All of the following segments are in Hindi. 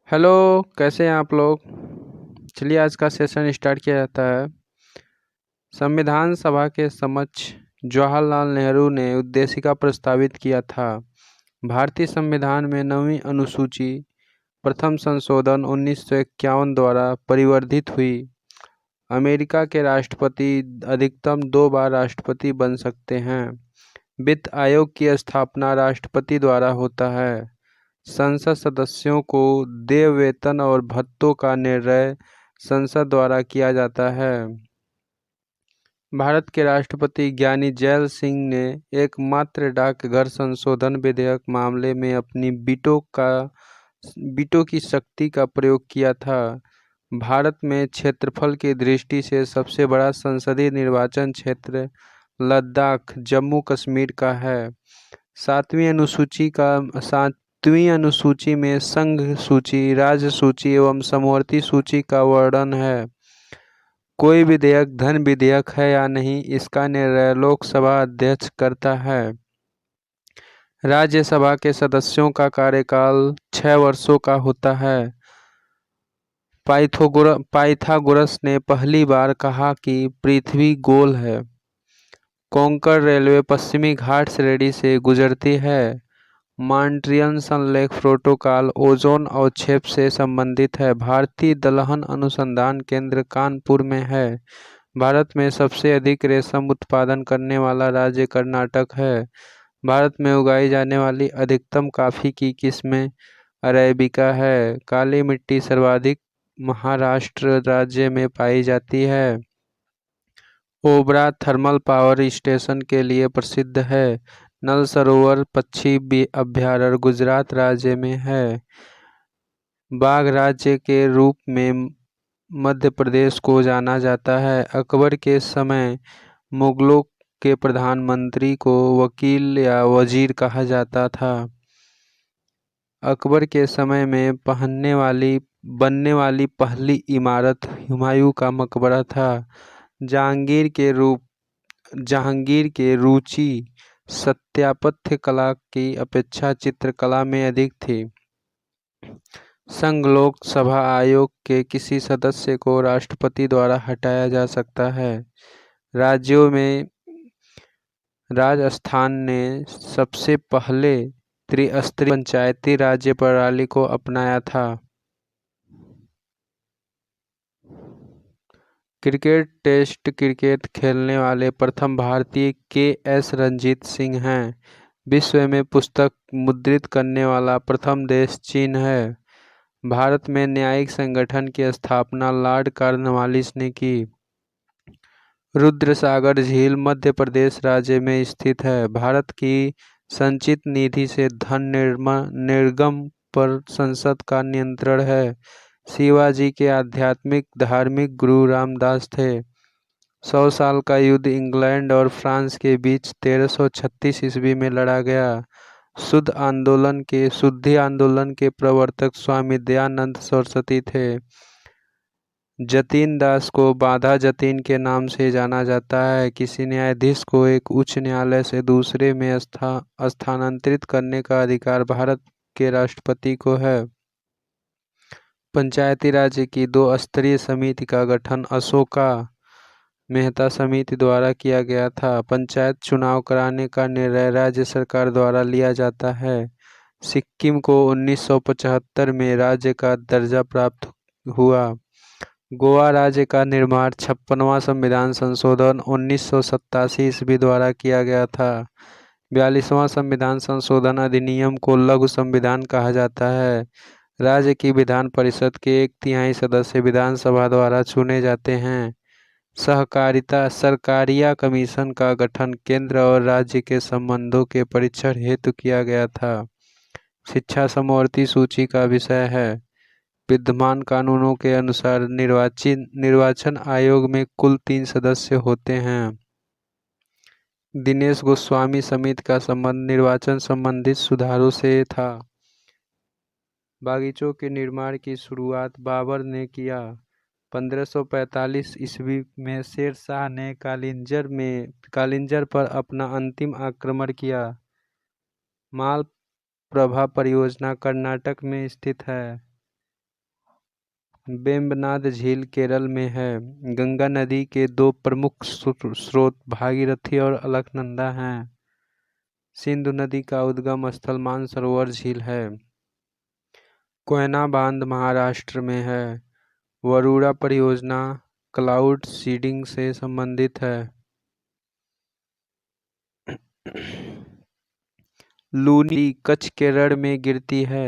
हेलो। कैसे हैं आप लोग। चलिए आज का सेशन स्टार्ट किया जाता है। संविधान सभा के समक्ष जवाहरलाल नेहरू ने उद्देशिका प्रस्तावित किया था। भारतीय संविधान में 9वीं अनुसूची प्रथम संशोधन 1951 द्वारा परिवर्धित हुई। अमेरिका के राष्ट्रपति अधिकतम 2 बार राष्ट्रपति बन सकते हैं। वित्त आयोग की स्थापना राष्ट्रपति द्वारा होता है। संसद सदस्यों को देय वेतन और भत्तों का निर्णय संसद द्वारा किया जाता है। भारत के राष्ट्रपति ज्ञानी जैल सिंह ने एकमात्र डाकघर संशोधन विधेयक मामले में अपनी वीटो की शक्ति का प्रयोग किया था। भारत में क्षेत्रफल की दृष्टि से सबसे बड़ा संसदीय निर्वाचन क्षेत्र लद्दाख जम्मू कश्मीर का है। सातवीं अनुसूची में संघ सूची, राज्य सूची एवं समवर्ती सूची का वर्णन है। कोई विधेयक धन विधेयक है या नहीं, इसका निर्णय लोकसभा अध्यक्ष करता है। राज्यसभा के सदस्यों का कार्यकाल 6 वर्षों का होता है। पाइथागोरस ने पहली बार कहा कि पृथ्वी गोल है। कोंकण रेलवे पश्चिमी घाट श्रेणी से गुजरती है। मॉन्ट्रियल संलेख प्रोटोकॉल ओजोन अवक्षेप से संबंधित है। भारतीय दलहन अनुसंधान केंद्र कानपुर में है। भारत में सबसे अधिक रेशम उत्पादन करने वाला राज्य कर्नाटक है। भारत में उगाई जाने वाली अधिकतम कॉफी की किस्में अरेबिका है। काली मिट्टी सर्वाधिक महाराष्ट्र राज्य में पाई जाती है। ओबरा थर्मल पावर स्टेशन के लिए प्रसिद्ध है। नल सरोवर पक्षी अभयारण्य गुजरात राज्य में है। बाघ राज्य के रूप में मध्य प्रदेश को जाना जाता है। अकबर के समय मुगलों के प्रधानमंत्री को वकील या वजीर कहा जाता था। अकबर के समय में बनने वाली पहली इमारत हुमायूं का मकबरा था। जहांगीर के रुचि स्थापत्य कला की अपेक्षा चित्रकला में अधिक थी। संघ लोक सभा आयोग के किसी सदस्य को राष्ट्रपति द्वारा हटाया जा सकता है। राज्यों में राजस्थान ने सबसे पहले त्रिस्तरीय पंचायती राज्य प्रणाली को अपनाया था। टेस्ट क्रिकेट खेलने वाले प्रथम भारतीय के.एस. रंजीत सिंह हैं। विश्व में पुस्तक मुद्रित करने वाला प्रथम देश चीन है। भारत में न्यायिक संगठन की स्थापना लॉर्ड कॉर्नवालिस ने की। रुद्रसागर झील मध्य प्रदेश राज्य में स्थित है। भारत की संचित निधि से धन निर्गम पर संसद का नियंत्रण है। शिवाजी के आध्यात्मिक धार्मिक गुरु रामदास थे। 100 साल का युद्ध इंग्लैंड और फ्रांस के बीच 1336 ईस्वी में लड़ा गया। शुद्धि आंदोलन के प्रवर्तक स्वामी दयानंद सरस्वती थे। जतीन दास को बांधा जतीन के नाम से जाना जाता है। किसी न्यायाधीश को एक उच्च न्यायालय से दूसरे में स्थानांतरित करने का अधिकार भारत के राष्ट्रपति को है। पंचायती राज की 2 स्तरीय समिति का गठन अशोका मेहता समिति द्वारा किया गया था। पंचायत चुनाव कराने का निर्णय राज्य सरकार द्वारा लिया जाता है। सिक्किम को 1975 में राज्य का दर्जा प्राप्त हुआ। गोवा राज्य का निर्माण 56वां संविधान संशोधन 1987 ईस्वी द्वारा किया गया था। 42वां संविधान संशोधन अधिनियम को लघु संविधान कहा जाता है। राज्य की विधान परिषद के 1/3 सदस्य विधानसभा द्वारा चुने जाते हैं। सरकारिया कमीशन का गठन केंद्र और राज्य के संबंधों के परीक्षण हेतु किया गया था। शिक्षा समवर्ती सूची का विषय है। विद्यमान कानूनों के अनुसार निर्वाचन आयोग में कुल 3 सदस्य होते हैं। दिनेश गोस्वामी समिति का संबंध निर्वाचन संबंधित सुधारों से था। बागीचों के निर्माण की शुरुआत बाबर ने किया। 1545 ईस्वी में शेर शाह ने कालिंजर पर अपना अंतिम आक्रमण किया। मालप्रभा परियोजना कर्नाटक में स्थित है। वेम्बनाड झील केरल में है। गंगा नदी के दो प्रमुख स्रोत भागीरथी और अलकनंदा हैं। सिंधु नदी का उद्गम स्थल मानसरोवर झील है। कोयना बांध महाराष्ट्र में है। वरुणा परियोजना क्लाउड सीडिंग से संबंधित है। लूनी कच्छ के रण में गिरती है।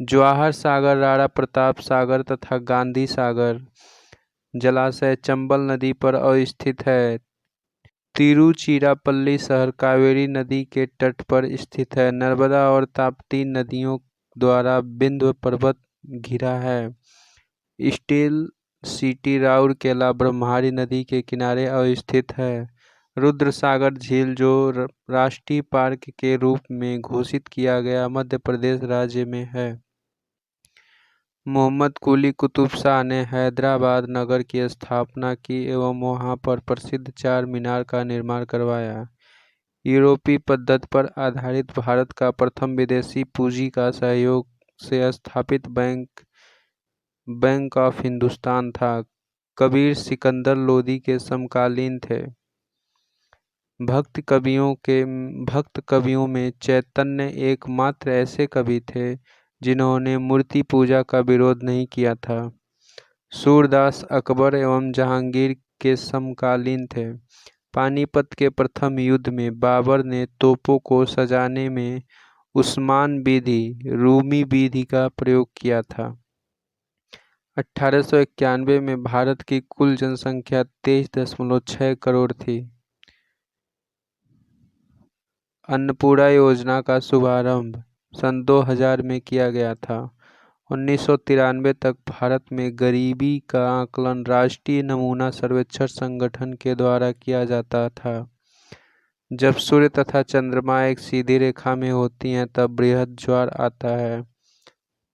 जवाहर सागर, राणा प्रताप सागर तथा गांधी सागर जलाशय चंबल नदी पर अवस्थित है। तिरुचिरापल्ली शहर कावेरी नदी के तट पर स्थित है। नर्मदा और ताप्ती नदियों द्वारा विंध्य पर्वत घिरा है। स्टील सिटी राउरकेला ब्रह्मपुत्र नदी के किनारे अवस्थित है। रुद्रसागर झील, जो राष्ट्रीय पार्क के रूप में घोषित किया गया, मध्य प्रदेश राज्य में है। मोहम्मद कुली कुतुब शाह ने हैदराबाद नगर की स्थापना की एवं वहां पर प्रसिद्ध चार मीनार का निर्माण करवाया। यूरोपीय पद्धति पर आधारित भारत का प्रथम विदेशी पूंजी का सहयोग से स्थापित बैंक ऑफ हिंदुस्तान था। कबीर सिकंदर लोदी के समकालीन थे। भक्त कवियों में चैतन्य एकमात्र ऐसे कवि थे जिन्होंने मूर्ति पूजा का विरोध नहीं किया था। सूरदास अकबर एवं जहांगीर के समकालीन थे। पानीपत के प्रथम युद्ध में बाबर ने तोपों को सजाने में उस्मान विधि, रूमी विधि का प्रयोग किया था। 1891 में भारत की कुल जनसंख्या 23.6 करोड़ थी। अन्नपूर्णा योजना का शुभारंभ सन 2000 में किया गया था। 1993 तक भारत में गरीबी का आकलन राष्ट्रीय नमूना सर्वेक्षण संगठन के द्वारा किया जाता था। जब सूर्य तथा चंद्रमा एक सीधी रेखा में होती हैं तब बृहद ज्वार आता है।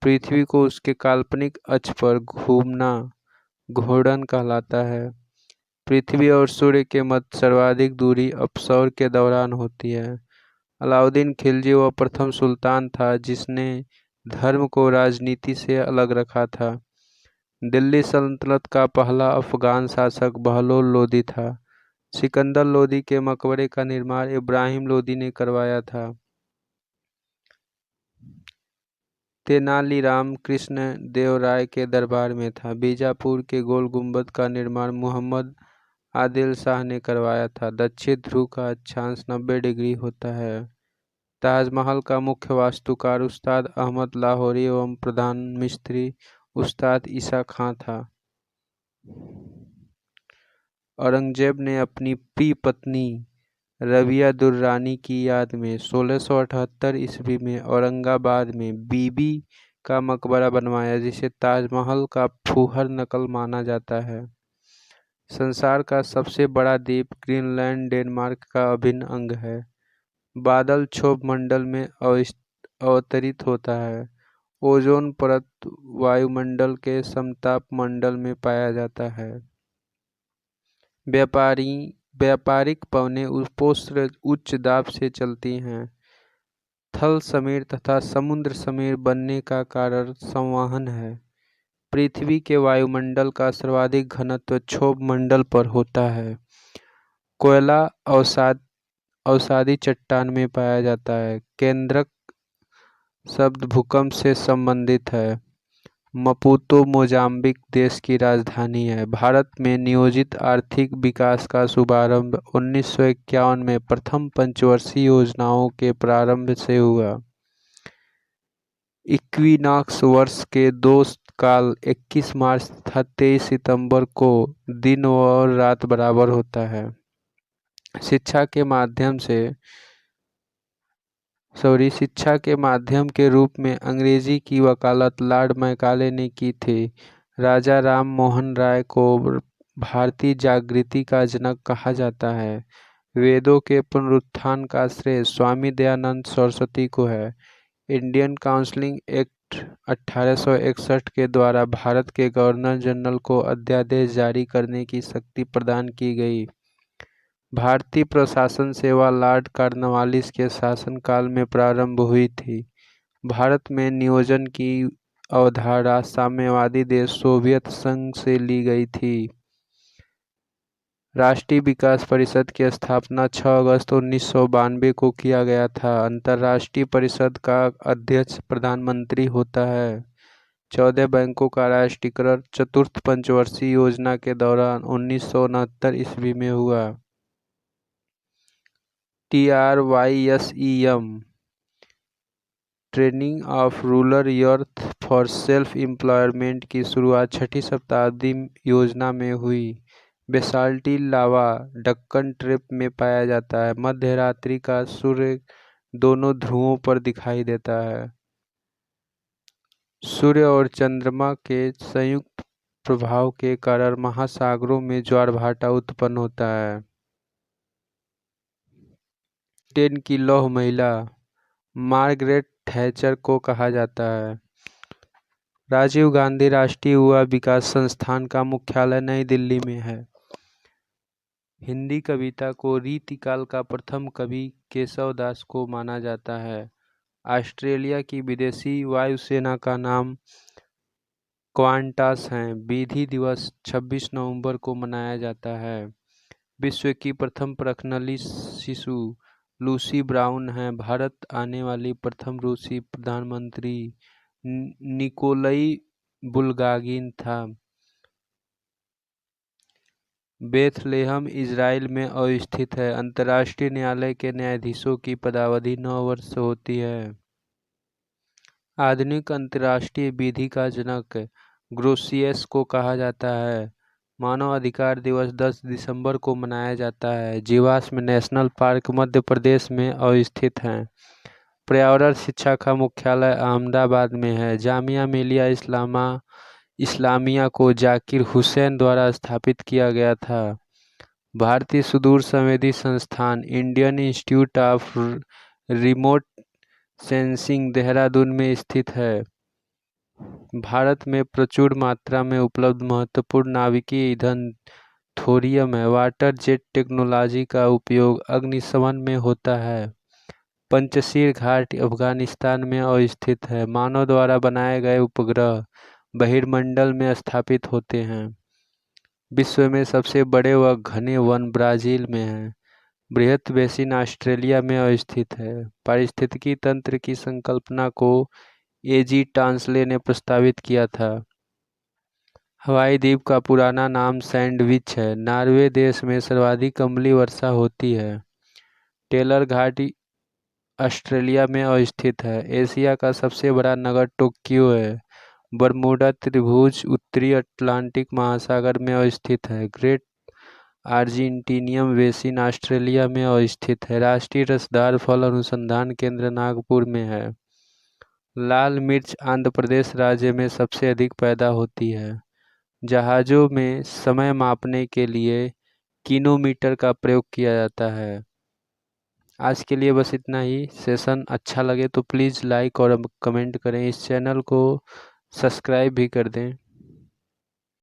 पृथ्वी को उसके काल्पनिक अक्ष पर घूमना घूर्णन कहलाता है। पृथ्वी और सूर्य के मध्य सर्वाधिक दूरी अपसौर के दौरान होती है। अलाउद्दीन खिलजी वह प्रथम सुल्तान था जिसने धर्म को राजनीति से अलग रखा था। दिल्ली सल्तनत का पहला अफगान शासक बहलोल लोदी था। सिकंदर लोदी के मकबरे का निर्माण इब्राहिम लोदी ने करवाया था। तेनालीराम कृष्ण देव राय के दरबार में था। बीजापुर के गोल गुंबद का निर्माण मुहम्मद आदिल शाह ने करवाया था। दक्षिण ध्रुव का अक्षांश 90 डिग्री होता है। ताजमहल का मुख्य वास्तुकार उस्ताद अहमद लाहौरी एवं प्रधान मिस्त्री उस्ताद ईसा खां था। औरंगजेब ने अपनी प्रिय पत्नी रबिया दुर्रानी की याद में 1678 ईस्वी में औरंगाबाद में बीबी का मकबरा बनवाया, जिसे ताजमहल का फूहड़ नकल माना जाता है। संसार का सबसे बड़ा द्वीप ग्रीनलैंड डेनमार्क का अभिन्न अंग है। बादल क्षोभ मंडल में अवतरित होता है। ओजोन परत वायुमंडल के समताप मंडल में पाया जाता है। व्यापारिक पवनें उपोष्ण उच्च दाब से चलती हैं। थल समीर तथा समुद्र समीर बनने का कारण संवहन है। पृथ्वी के वायुमंडल का सर्वाधिक घनत्व क्षोभ मंडल पर होता है। कोयला अवसादी चट्टान में पाया जाता है। केंद्रक शब्द भूकंप से संबंधित है। मपूतो मोजाम्बिक देश की राजधानी है। भारत में नियोजित आर्थिक विकास का शुभारंभ 1951 में प्रथम पंचवर्षीय योजनाओं के प्रारंभ से हुआ। इक्विनॉक्स वर्ष के दो काल 21 मार्च तथा 23 सितंबर को दिन और रात बराबर होता है। शिक्षा के माध्यम के रूप में अंग्रेजी की वकालत लॉर्ड मैकाले ने की थी। राजा राम मोहन राय को भारतीय जागृति का जनक कहा जाता है। वेदों के पुनरुत्थान का श्रेय स्वामी दयानंद सरस्वती को है। इंडियन काउंसिल एक्ट 1861 के द्वारा भारत के गवर्नर जनरल को अध्यादेश जारी करने की शक्ति प्रदान की गई। भारतीय प्रशासन सेवा लॉर्ड कॉर्नवालिस के शासनकाल में प्रारंभ हुई थी। भारत में नियोजन की अवधारणा साम्यवादी देश सोवियत संघ से ली गई थी। राष्ट्रीय विकास परिषद की स्थापना 6 अगस्त 1992 को किया गया था। अंतर्राष्ट्रीय परिषद का अध्यक्ष प्रधानमंत्री होता है। 14 बैंकों का राष्ट्रीयकरण चतुर्थ पंचवर्षीय योजना के दौरान 1969 ईस्वी में हुआ। TRYSEM training of rural youth for self employment की शुरुआत 6वीं शताब्दी योजना में हुई। बेसाल्टी लावा दक्कन ट्रेप में पाया जाता है। मध्य रात्रि का सूर्य दोनों ध्रुवों पर दिखाई देता है। सूर्य और चंद्रमा के संयुक्त प्रभाव के कारण महासागरों में ज्वार भाटा उत्पन्न होता है। ब्रिटेन की लौह महिला मार्गरेट थैचर को कहा जाता है। राजीव गांधी राष्ट्रीय युवा विकास संस्थान का मुख्यालय नई दिल्ली में है। हिंदी कविता को रीतिकाल का प्रथम कवि केशव दास को माना जाता है। ऑस्ट्रेलिया की विदेशी वायुसेना का नाम क्वांटास है। विधि दिवस 26 नवंबर को मनाया जाता है। विश्व की प्रथम प्रख्नली शिशु लूसी ब्राउन है। भारत आने वाली प्रथम रूसी प्रधानमंत्री निकोलाई बुल्गागिन था। बेथलेहम इजराइल में अवस्थित है। अंतर्राष्ट्रीय न्यायालय के न्यायाधीशों की पदावधि 9 वर्ष होती है। आधुनिक अंतर्राष्ट्रीय विधि का जनक ग्रोसियस को कहा जाता है। मानव अधिकार दिवस 10 दिसंबर को मनाया जाता है। जीवाश्म नेशनल पार्क मध्य प्रदेश में अवस्थित हैं। पर्यावरण शिक्षा का मुख्यालय अहमदाबाद में है। जामिया मिलिया इस्लामिया को जाकिर हुसैन द्वारा स्थापित किया गया था। भारतीय सुदूर संवेदी संस्थान Indian institute of remote sensing Dehradun में स्थित है। भारत में प्रचुर मात्रा में उपलब्ध महत्वपूर्ण नाभिकीय ईंधन थोरियम है। वाटर जेट टेक्नोलॉजी का उपयोग अग्निशमन में होता है। पंचशील घाट अफगानिस्तान में अवस्थित है। मानव द्वारा बनाए गए उपग्रह बहिर्मंडल में स्थापित होते हैं। विश्व में सबसे बड़े व घने वन ब्राजील में हैं। बृहत बेसिन ऑस्ट्रेलिया में अवस्थित है। पारिस्थितिकी तंत्र की संकल्पना को एजी टांसले ने प्रस्तावित किया था। हवाई द्वीप का पुराना नाम सैंडविच है। नॉर्वे देश में सर्वाधिक अम्लीय वर्षा होती है। टेलर घाटी ऑस्ट्रेलिया में अवस्थित है। एशिया का सबसे बड़ा नगर टोक्यो है। बरमूडा त्रिभुज उत्तरी अटलांटिक महासागर में अवस्थित है। ग्रेट आर्जिंटीनियम बेसिन ऑस्ट्रेलिया में अवस्थित है। राष्ट्रीय रसदार फल अनुसंधान केंद्र नागपुर में है। लाल मिर्च आंध्र प्रदेश राज्य में सबसे अधिक पैदा होती है। जहाज़ों में समय मापने के लिए किलोमीटर का प्रयोग किया जाता है। आज के लिए बस इतना ही। सेशन अच्छा लगे तो प्लीज़ लाइक और कमेंट करें। इस चैनल को सब्सक्राइब भी कर दें।